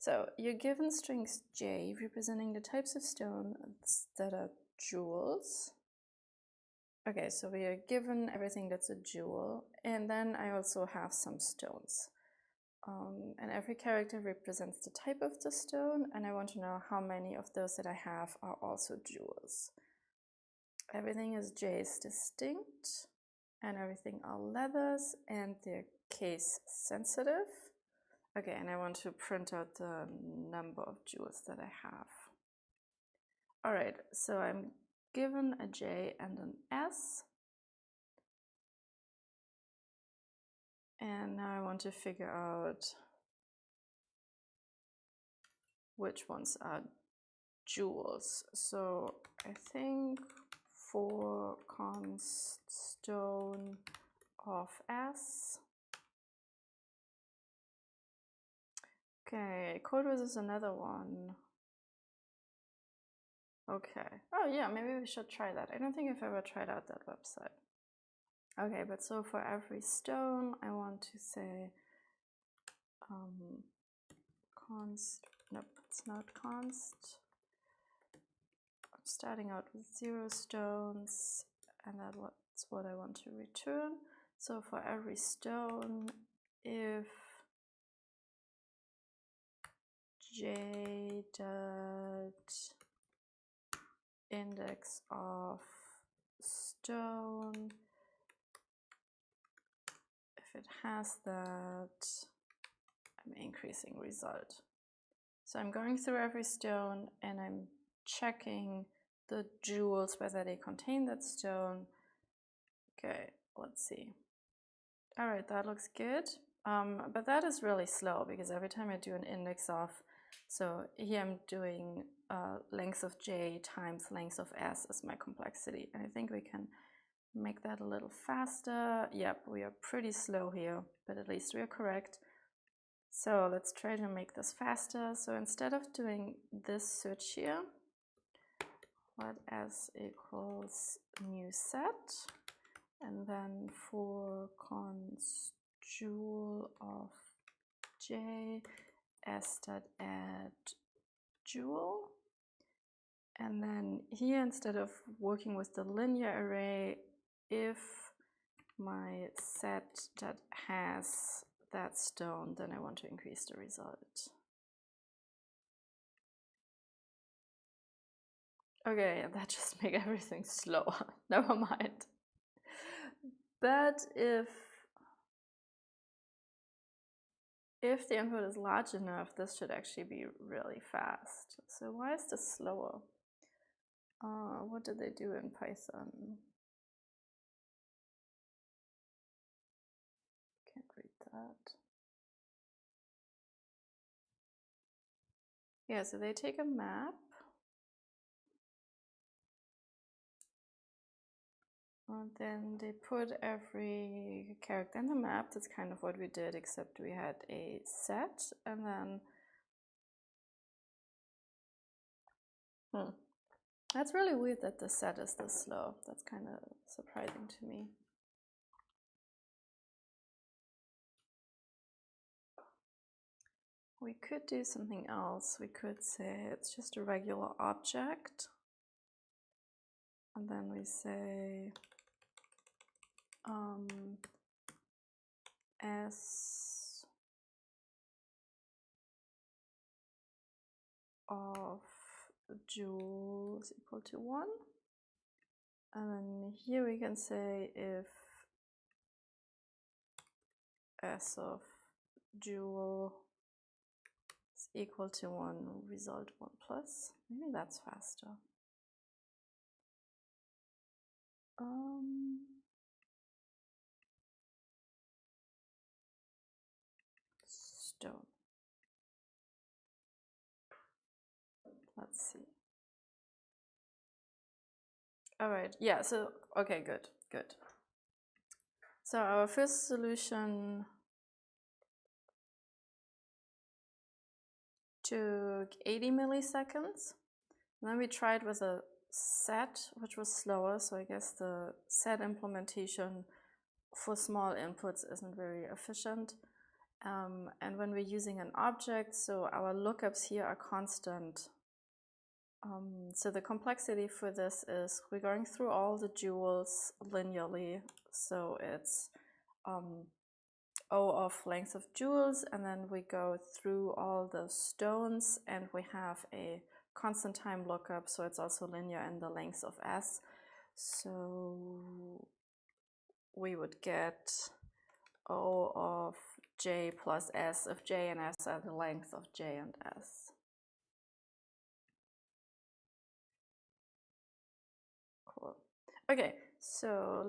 So you're given strings j representing the types of stones that are jewels. Okay, so we are given everything that's a jewel, and then I also have some stones. And every character represents the type of the stone, and I want to know how many of those that I have are also jewels. Everything is j is distinct, and everything are leathers, and they're case sensitive. Okay, and I want to print out the number of jewels that I have. All right, so I'm given a j and an s. And now I want to figure out which ones are jewels. So I think for const stone of s. Okay, Codewiz is another one. Okay. Oh yeah, maybe we should try that. I don't think I've ever tried out that website. Okay, but so for every stone, I want to say const, nope, it's not const. I'm starting out with 0 stones, and that's what I want to return. So for every stone, if j dot index of stone, if it has that, I'm increasing result. So I'm going through every stone and I'm checking the jewels, whether they contain that stone. Okay, let's see. All right, that looks good. But that is really slow because every time I do an index of, so here I'm doing length of j times length of s as my complexity. And I think we can make that a little faster. Yep, we are pretty slow here, but at least we are correct. So let's try to make this faster. So instead of doing this search here, let s equals new set, and then for const jewel of j, s dot add jewel. And then here, instead of working with the linear array, if my set that has that stone, then I want to increase the result. Okay, that just makes everything slower. Never mind. But if the input is large enough, this should actually be really fast. So why is this slower? What did they do in Python? Can't read that. Yeah, so they take a map. And then they put every character in the map. That's kind of what we did, except we had a set, and then that's really weird that the set is this slow. That's kind of surprising to me. We could do something else. We could say it's just a regular object, and then we say s of jewel is equal to 1. And then here we can say if s of jewel is equal to 1, result 1 plus. Maybe that's faster. Stone. Let's see. All right, yeah, so, okay, good. So our first solution took 80 milliseconds. And then we tried with a set, which was slower. So I guess the set implementation for small inputs isn't very efficient. And when we're using an object, so our lookups here are constant. So the complexity for this is we're going through all the jewels linearly. So it's O of length of jewels, and then we go through all the stones, and we have a constant time lookup, so it's also linear in the length of S. So we would get O of J plus S if J and S are the length of J and S. Cool. Okay, so